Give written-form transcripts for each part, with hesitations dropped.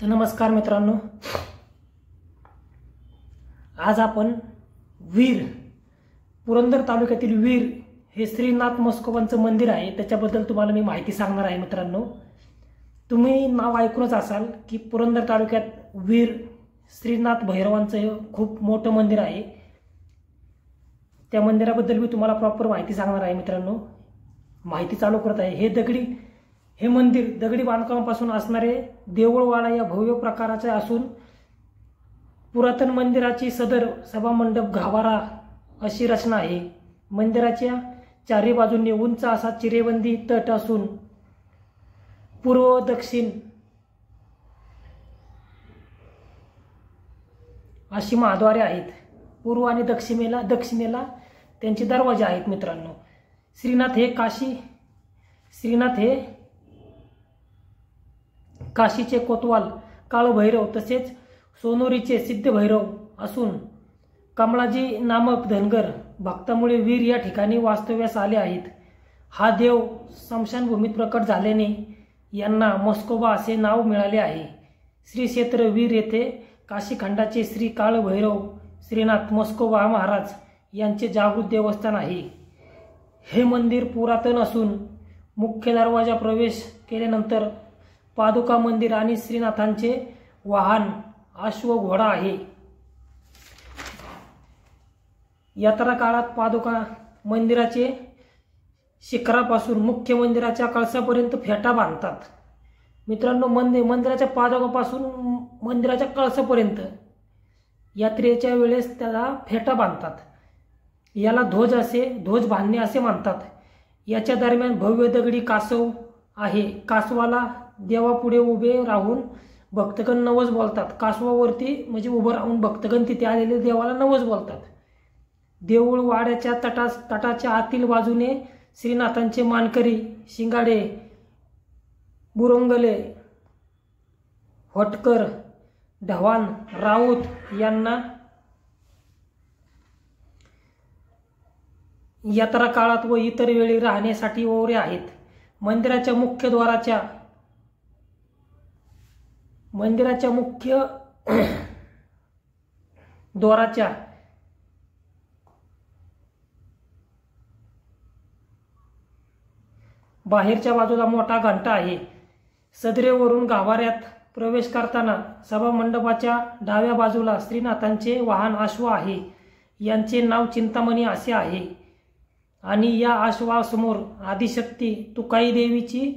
तर नमस्कार मित्रांनो, आज आपण वीर पुरंदर तालुक्यातील वीर हे श्रीनाथ म्हस्कोबांचं मंदिर आहे त्याच्याबद्दल तुम्हाला मी माहिती सांगणार आहे। मित्रांनो, तुम्ही नाव ऐकूनच असाल की पुरंदर तालुक्यात वीर श्रीनाथ भैरवांचं खूप मोठं मंदिर आहे। त्या मंदिराबद्दल मी तुम्हाला प्रॉपर माहिती सांगणार आहे। मित्रांनो, माहिती चालू करत आहे। हे मंदिर दगडी बांधकामापासून असणारे देऊळवाडा या भव्य प्रकाराचे असून पुरातन मंदिराची सदर सभामंडप गाभारा अशी रचना आहे। मंदिराच्या चारी बाजूंनी उंच असा चिरेबंदी तट असून पूर्व दक्षिण अशी महाद्वारे आहेत। पूर्व आणि दक्षिणेला त्यांचे दरवाजे आहेत। मित्रांनो, श्रीनाथ हे काशीचे कोतवाल काळभैरव तसेच सोनोरीचे सिद्धभैरव असून कमलाजी नामक धनगर भक्तामुळे वीर या ठिकाणी वास्तव्यास आले आहेत। हा देव स्मशानभूमीत प्रकट झाल्याने यांना म्हस्कोबा असे नाव मिळाले आहे। श्री क्षेत्र वीर येथे काशीखंडाचे श्री काळभैरव श्रीनाथ म्हस्कोबा महाराज यांचे जागृत देवस्थान आहे। हे मंदिर पुरातन असून मुख्य दरवाजा प्रवेश केल्यानंतर पादुका मंदिर आणि श्रीनाथांचे वाहन अश्व घोडा आहे। यात्रा काळात पादुका मंदिराचे शिखरापासून मुख्य मंदिराच्या कळसापर्यंत फेटा बांधतात। मित्रांनो, मंदिराच्या पादुकापासून मंदिराच्या कळसापर्यंत यात्रेच्या वेळेस त्याला फेटा बांधतात। याला ध्वज बांधणे असे म्हणतात। याच्या दरम्यान भव्य दगडी कासव आहे। कासवाला देवापुढे उभे राहून भक्तगण नवस बोलतात। कासवावरती म्हणजे उभं राहून भक्तगण तिथे आलेले देवाला नवस बोलतात। देऊळ वाड्याच्या तटाच्या आतील बाजूने श्रीनाथांचे मानकरी शिंगाडे बुरंगले होटकर ढवाण राऊत यांना यात्रा काळात व इतर वेळी राहण्यासाठी ओरे आहेत। मंदिराच्या मुख्य द्वाराच्या बाहेरच्या बाजूला मोठा घंटा आहे। सदरेवरून गाभाऱ्यात प्रवेश करताना सभामंडपाच्या डाव्या बाजूला श्रीनाथांचे वाहन अश्व आहे। यांचे नाव चिंतामणी असे आहे आणि या अश्वासमोर आदिशक्ती तुकाई देवीची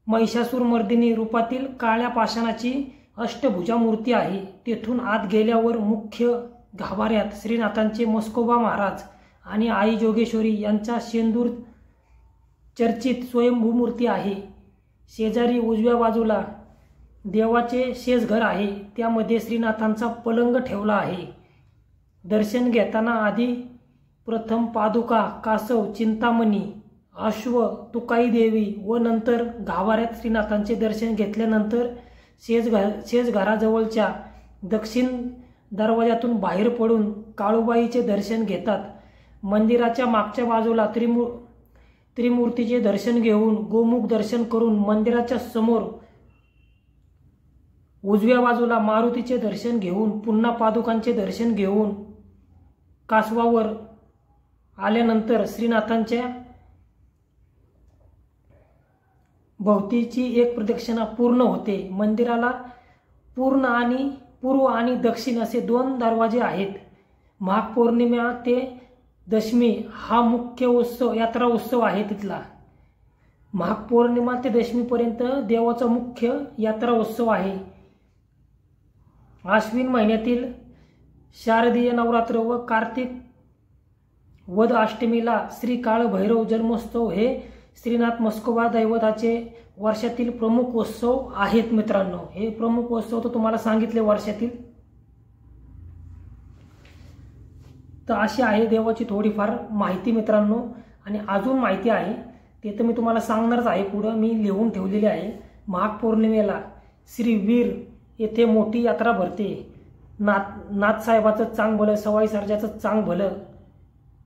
महिषासुरमर्दिनी रूपातील काळ्या पाषाणाची अष्टभुजा मूर्ती आहे। तेथून आत गेल्यावर मुख्य गाभाऱ्यात श्रीनाथांचे म्हस्कोबा महाराज आणि आई जोगेश्वरी यांचा शेंदूर चर्चित स्वयंभू मूर्ती आहे। शेजारी उजव्या बाजूला देवाचे शेषघर आहे। त्यामध्ये श्रीनाथांचा पलंग ठेवला आहे। दर्शन घेताना आधी प्रथम पादुका कासव चिंतामणी अश्व तुकाई देवी व नंतर गाभाऱ्यात श्रीनाथांचे दर्शन घेतल्यानंतर शेषघराजवळच्या दक्षिण दरवाजातून बाहेर पडून काळूबाईचे दर्शन घेतात। मंदिराच्या मागच्या बाजूला त्रिमूर्तीचे दर्शन घेऊन गोमुख दर्शन करून मंदिराच्या समोर उजव्या बाजूला मारुतीचे दर्शन घेऊन पुन्हा पादुकांचे दर्शन घेऊन कासवावर आल्यानंतर श्रीनाथांच्या भोवतीची एक प्रदक्षिणा पूर्ण होते। मंदिराला पूर्व आणि दक्षिण असे दोन दरवाजे आहेत। माघ पौर्णिमा ते दशमी हा मुख्य यात्रा उत्सव आहे तिथला। माघ पौर्णिमा ते दशमीपर्यंत देवाचा मुख्य यात्रा उत्सव आहे। आश्विन महिन्यातील शारदीय नवरात्र व कार्तिक वद अष्टमीला श्री काळभैरव जन्मोत्सव हे श्रीनाथ म्हस्कोबा दैवताचे वर्षातील प्रमुख उत्सव आहेत। मित्रांनो, हे प्रमुख उत्सव तर तुम्हाला सांगितले वर्षातील। तर अशी आहे देवाची थोडीफार माहिती मित्रांनो, आणि अजून माहिती आहे ते तर मी तुम्हाला सांगणारच आहे। पुढं मी लिहून ठेवलेली आहे। माघ पौर्णिमेला श्री वीर येथे मोठी यात्रा भरते। नाथसाहेबाचं चांग भलं, सवाई सर्जाचं चांग भलं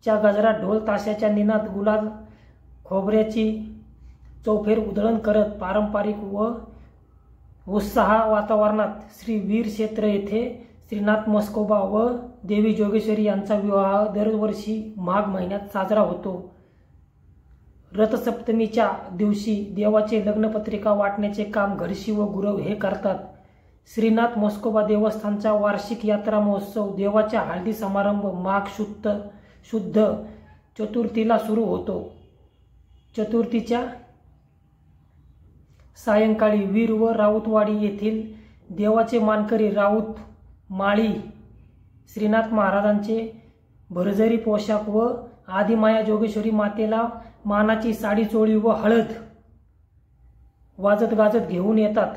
च्या गजरात ढोल ताशाच्या निनाद गुलाल खोबऱ्याची चौफेर उधळण करत पारंपरिक व उत्साह वातावरणात श्री वीर क्षेत्र येथे श्रीनाथ म्हस्कोबा व देवी जोगेश्वरी यांचा विवाह दरवर्षी माघ महिन्यात साजरा होतो. रथसप्तमीच्या दिवशी देवाचे लग्नपत्रिका वाटण्याचे काम घडशी व गुरव हे करतात. श्रीनाथ म्हस्कोबा देवस्थानचा वार्षिक यात्रा महोत्सव देवाच्या हळदी समारंभ माघ शुद्ध चतुर्थीला सुरू होतो. चतुर्थीच्या सायंकाळी वीर व राऊतवाडी येथील देवाचे मानकरी राऊत माळी श्रीनाथ महाराजांचे भरजरी पोशाख व आदिमाया जोगेश्वरी मातेला मानाची साडी चोळी व हळद वाजत गाजत घेऊन येतात.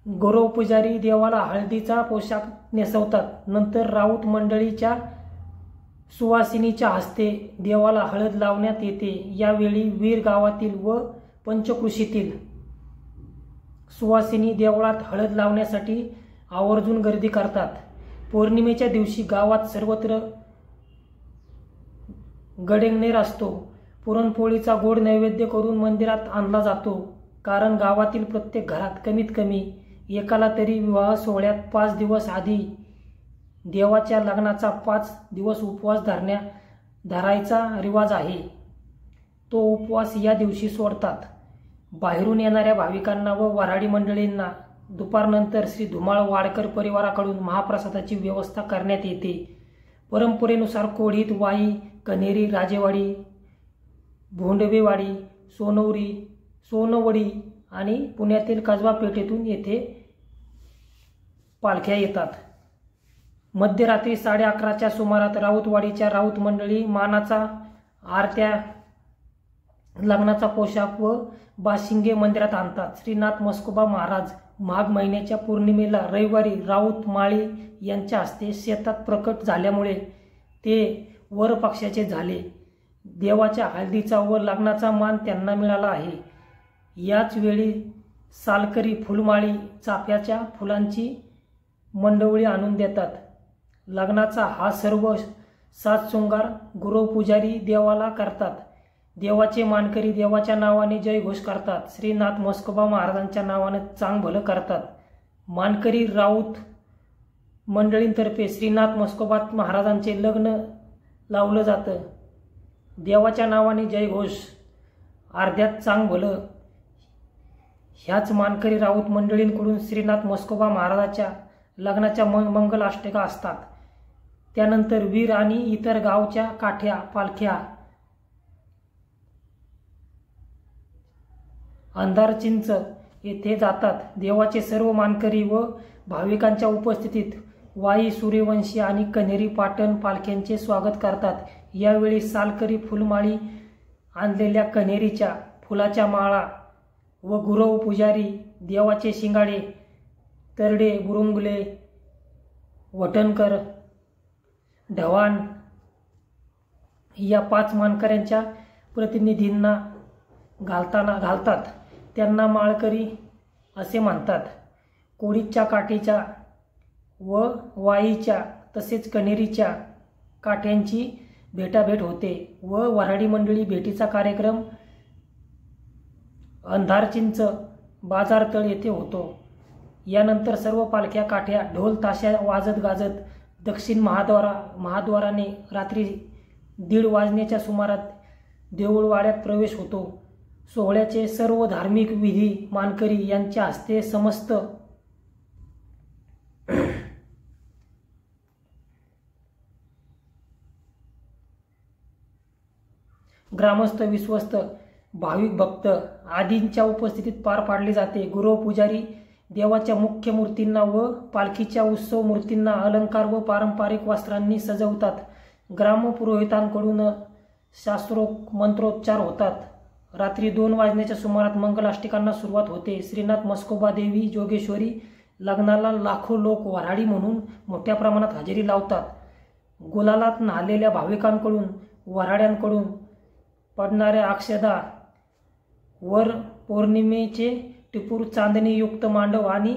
गौरव पुजारी देवाला हळदीचा पोशाख नेसवतात. नंतर राऊत मंडळीच्या सुवासिनीच्या हस्ते देवाला हळद लावण्यात येते. यावेळी वीर गावातील व पंचकृषीतील सुवासिनी देवळात हळद लावण्यासाठी आवर्जून गर्दी करतात. पौर्णिमेच्या दिवशी गावात सर्वत्र गडेंगणेर असतो. पुरणपोळीचा गोड नैवेद्य करून मंदिरात आणला जातो. कारण गावातील प्रत्येक घरात कमीत कमी एकाला तरी विवाह सोहळ्यात 5 दिवस आधी देवाच्या लग्नाचा 5 दिवस उपवास धरायचा रिवाज आहे. तो उपवास या दिवशी सोडतात. बाहेरून येणाऱ्या भाविकांना व वऱ्हाडी मंडळींना दुपारनंतर श्री धुमाळ वाडकर परिवाराकडून महाप्रसादाची व्यवस्था करण्यात येते. परंपरेनुसार कोढीत, वाई, कन्हेरी, राजेवाडी, भोंडवेवाडी, सोनवडी आणि पुण्यातील कसबा पेठेतून येथे पालख्या येतात. मध्यरात्री 11:30च्या सुमारात राऊतवाडीच्या राऊत मंडळी मानाचा आरत्या, लग्नाचा पोशाख व बाशिंगे मंदिरात आणतात. श्रीनाथ म्हस्कोबा महाराज माघ महिन्याच्या पौर्णिमेला रविवारी राऊत माळी यांच्या हस्ते शेतात प्रकट झाल्यामुळे ते वर पक्षाचे झाले. देवाच्या हळदीचा व लग्नाचा मान त्यांना मिळाला आहे. याच वेळी सालकरी फुलमाळी चाफ्याच्या फुलांची मंडवळी आणून देतात. लग्नाचा हा सर्व साजशृंगार गुरव पुजारी देवाला करतात. देवाचे मानकरी देवाच्या नावाने जयघोष करतात. श्रीनाथ म्हस्कोबा महाराजांच्या नावाने चांग भलं करतात. मानकरी राऊत मंडळींतर्फे श्रीनाथ म्हस्कोबा महाराजांचे लग्न लावलं जातं. देवाच्या नावाने जयघोष, अर्ध्यात चांग भलं ह्याच मानकरी राऊत मंडळींकडून श्रीनाथ म्हस्कोबा महाराजाच्या लग्नाच्या मंगलाष्टका असतात. त्यानंतर वीर आणि इतर गावच्या काठ्या पालख्या अंधारचिंच येथे जातात. देवाचे सर्व मानकरी व भाविकांच्या उपस्थितीत वाई, सूर्यवंशी आणि कन्हेरी पाटण पालख्यांचे स्वागत करतात. यावेळी सालकरी फुलमाळी आणलेल्या कन्हेरीच्या फुलाच्या माळा व गुरव पुजारी देवाचे शिंगाडे, तरडे, बुरुंगले, वटणकर, ढवाण या 5 मानकऱ्यांच्या प्रतिनिधींना घालतात. त्यांना माळकरी असे म्हणतात. कोडीच्या काठीच्या व वाईच्या तसेच कन्हेरीच्या काठ्यांची भेटाभेट होते व वऱ्हाडी मंडळी भेटीचा कार्यक्रम अंधारचिंच बाजारतळ येथे होतो. यानंतर सर्व पालख्या काठ्या ढोल ताशा वाजत गाजत दक्षिण महाद्वाराने रात्री 1:30 वाजण्याच्या सुमारात देऊळवाड्यात प्रवेश होतो. सोहळ्याचे सर्व धार्मिक विधी मानकरी यांच्या हस्ते समस्त ग्रामस्थ, विश्वस्त, भाविक भक्त आदींच्या उपस्थितीत पार पाडले जाते. गुरव पुजारी देवाच्या मुख्य मूर्तींना व पालखीच्या उत्सव मूर्तींना अलंकार व पारंपरिक वस्त्रांनी सजवतात. ग्रामपुरोहितांकडून शास्त्रोक्त मंत्रोच्चार होतात. रात्री 2 वाजण्याच्या सुमारात मंगलाष्टकांना सुरुवात होते. श्रीनाथ म्हस्कोबा देवी जोगेश्वरी लग्नाला लाखो लोक वऱ्हाडी म्हणून मोठ्या प्रमाणात हजेरी लावतात. गुलालात न्हालेल्या भाविकांकडून वऱ्हाड्यांकडून पडणाऱ्या अक्षदा वर पौर्णिमेचे टिपूर चांदणीयुक्त मांडव आणि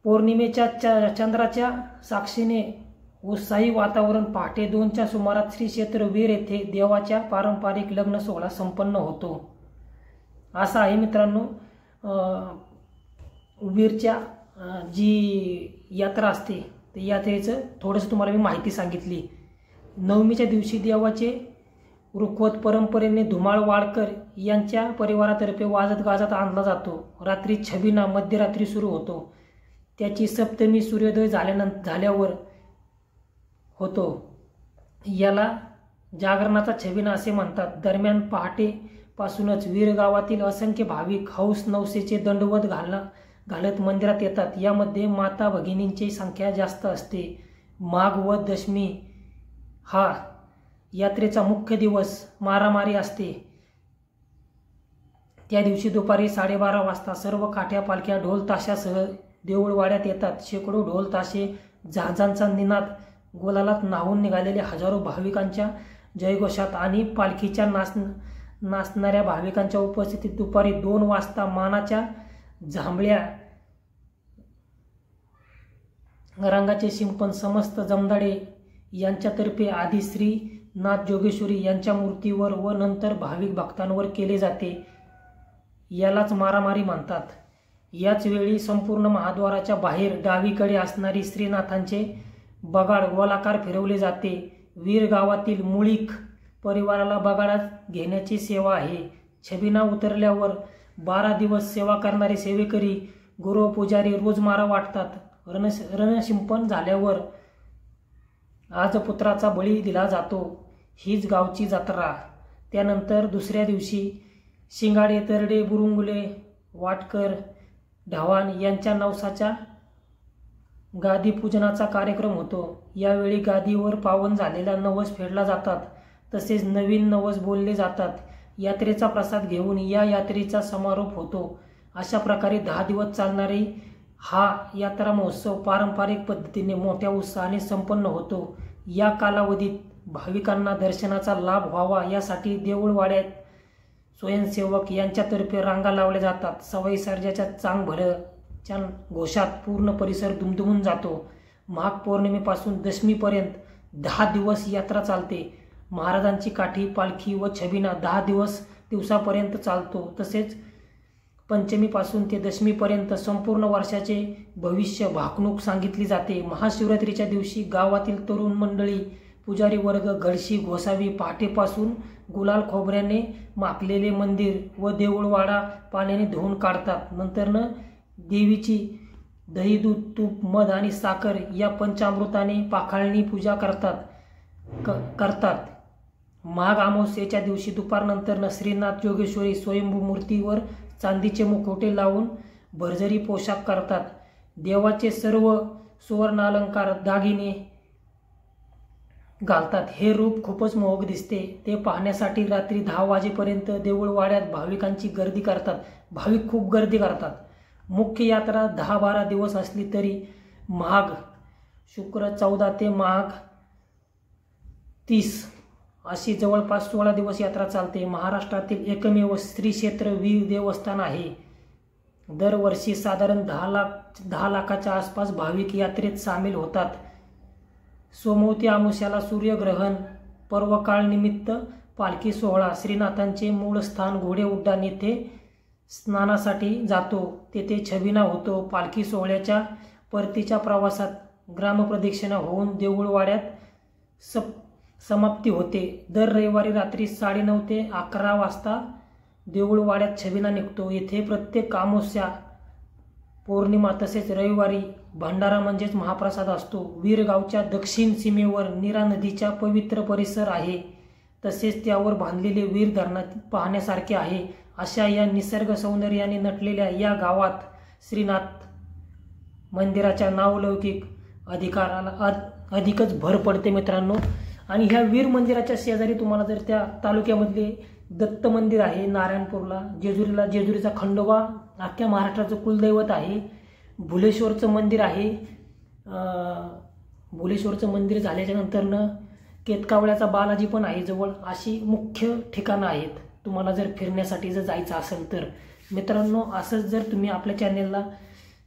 पौर्णिमेच्या चंद्राच्या साक्षीने उत्साही वातावरण पहाटे 2च्या सुमारात श्री क्षेत्र वीर येथे देवाच्या पारंपरिक लग्न सोहळा संपन्न होतो. असा आहे मित्रांनो वीरच्या जी यात्रा असते त्या यात्रेचं थोडंसं तुम्हाला मी माहिती सांगितली। नवमीच्या दिवशी देवाचे रुखवत परंपरेने धुमाळ वाडकर यांच्या परिवारातर्फे वाजत गाजत आणला जातो। रात्री छबिना मध्यरात्री सुरू होतो। त्याची सप्तमी सूर्योदय झाल्यावर होतो। याला जागरणाचा छबिना असे म्हणतात। दरम्यान पहाटेपासूनच वीर गावातील असंख्य भाविक हौस नवसेचे दंडवत घालत मंदिरात येतात। यामध्ये माता भगिनींची संख्या जास्त असते। माघ व दशमी हा यात्रेचा मुख्य दिवस मारामारी असते। त्या दिवशी दुपारी 12:30 वाजता सर्व काठ्या पालख्या ढोल ताशासह देऊळवाड्यात येतात। शेकडो ढोल ताशे जहाजांचा निनाद गोलालात न्हावून निघालेल्या हजारो भाविकांच्या जयघोषात आणि पालखीच्या नाचणाऱ्या भाविकांच्या उपस्थितीत दुपारी 2 वाजता मानाच्या जांभळ्या रंगाचे शिंपण समस्त जमदाडे यांच्यातर्फे आधी श्री नाथ जोगेश्वरी यांच्या मूर्तीवर व नंतर भाविक भक्तांवर केले जाते। यालाच मारामारी म्हणतात। याच वेळी संपूर्ण महाद्वाराच्या बाहेर डावीकडे असणारी श्रीनाथांचे बगाड गोलाकार फिरवले जाते। वीर गावातील मुळीक परिवाराला बगाडात घेण्याची सेवा आहे। छबिना उतरल्यावर 12 दिवस सेवा करणारे सेवेकरी गुरु पुजारी रोज मारा वाटतात। रणशिंपण झाल्यावर आज पुत्राचा बळी दिला जातो। हीच गावची जत्रा। त्यानंतर दुसऱ्या दिवशी शिंगाडे तरडे बुरुंगुले वाटकर ढवाण यांच्या नवसाच्या गादी पूजनाचा कार्यक्रम होतो। यावेळी गादीवर पावन झालेला नवस फेडला जातात, तसेच नवीन नवस बोलले जातात। यात्रेचा प्रसाद घेऊन या यात्रेचा समारोप होतो। अशा प्रकारे 10 दिवस चालणारी हा यात्रा महोत्सव पारंपरिक पद्धतीने मोठ्या उत्साहाने संपन्न होतो। या कालावधीत भाविकांना दर्शनाचा लाभ व्हावा यासाठी देऊळवाड्यात स्वयंसेवक यांच्यातर्फे रांगा लावल्या जातात। सवाई सर्जाच्या चांग भरच्या घोषात पूर्ण परिसर दुमदुमून जातो। माघ पौर्णिमेपासून दशमीपर्यंत 10 दिवस यात्रा चालते। महाराजांची काठी पालखी व छबिना 10 दिवसापर्यंत चालतो। तसेच पंचमीपासून ते दशमीपर्यंत संपूर्ण वर्षाचे भविष्य भाकणूक सांगितली जाते। महाशिवरात्रीच्या दिवशी गावातील तरुण मंडळी पुजारी वर्ग घडशी घोसावी पहाटेपासून गुलाल खोबऱ्याने माखलेले मंदिर व देऊळवाडा पाण्याने धुवून काढतात। नंतरनं देवीची दही दूध तूप मध आणि साखर या पंचामृताने पाखाळणी पूजा करतात। माघ अमावस्येच्या दिवशी दुपारनंतर श्रीनाथ जोगेश्वरी स्वयंभू मूर्तीवर चांदीचे मुखवटे लावून भरजरी पोशाख करतात। देवाचे सर्व सुवर्णालंकार दागिने घालतात। हे रूप खूपच मोहक दिसते। ते पाहण्यासाठी रात्री 10 वाजेपर्यंत देऊळवाड्यात भाविकांची गर्दी करतात। भाविक खूप गर्दी करतात। मुख्य यात्रा 10-12 दिवस असली तरी माघ शुक्र 14 ते माघ 30 अशी जवळपास 16 दिवस यात्रा चालते। महाराष्ट्रातील एकमेव श्री क्षेत्र वीर देवस्थान आहे। दरवर्षी साधारण 10 लाखाच्या आसपास भाविक यात्रेत सामील होतात। सोमवती अमावस्याला सूर्यग्रहण पर्वकाळ निमित्त पालखी सोहळा श्रीनाथांचे मूळ स्थान घोडे उड्डाण येथे स्नानासाठी जातो। तेथे छबिना होतो। पालखी सोहळ्याच्या परतीच्या प्रवासात ग्रामप्रदक्षिणा होऊन देऊळवाड्यात समाप्ती होते। दर रविवारी रात्री 9:30 ते 11 वाजता देऊळवाड्यात छबिना निघतो। येथे प्रत्येक अमावस्या पौर्णिमा तसेच रविवारी भंडारा म्हणजेच महाप्रसाद असतो। वीरगावच्या दक्षिण सीमेवर नीरा नदीचा पवित्र परिसर आहे। तसेच त्यावर बांधलेले वीर धरण पाहण्यासारखे आहे। अशा या निसर्ग सौंदर्याने नटलेल्या या गावात श्रीनाथ मंदिराच्या नावलौकिक अधिकाराला अधिकच भर पडते मित्रांनो। आणि ह्या वीर मंदिराच्या शेजारी तुम्हाला जर त्या तालुक्यामधले दत्त मंदिर आहे नारायणपूरला, जेजुरीचा खंडोबा अख्ख्या महाराष्ट्राचं कुलदैवत आहे। भुलेश्वरचं मंदिर आहे। भुलेश्वरचं मंदिर झाल्याच्या नंतरनं केतकावळ्याचा बालाजी पण आहे जवळ। अशी मुख्य ठिकाणं आहेत तुम्हाला जर फिरण्यासाठी जर जायचं असेल तर। मित्रांनो असंच जर तुम्ही आपल्या चॅनेलला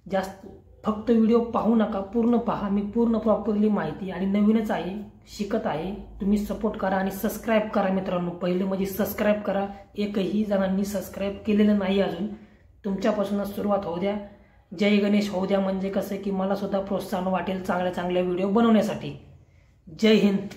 जास्त फक्त व्हिडिओ पाहू नका, पूर्ण पहा। मी पूर्ण प्रॉपरली माहिती आणि नवीनच आहे, शिकत आहे, तुम्ही सपोर्ट करा आणि सबस्क्राईब करा मित्रांनो। पहिले म्हणजे सबस्क्राईब करा। एकही जणांनी सबस्क्राईब केलेलं नाही अजून, तुमच्यापासूनच सुरुवात होऊ द्या। जय गणेश होऊ द्या, म्हणजे कसं की मला सुद्धा प्रोत्साहन वाटेल चांगल्या चांगल्या व्हिडिओ बनवण्यासाठी. जय हिंद.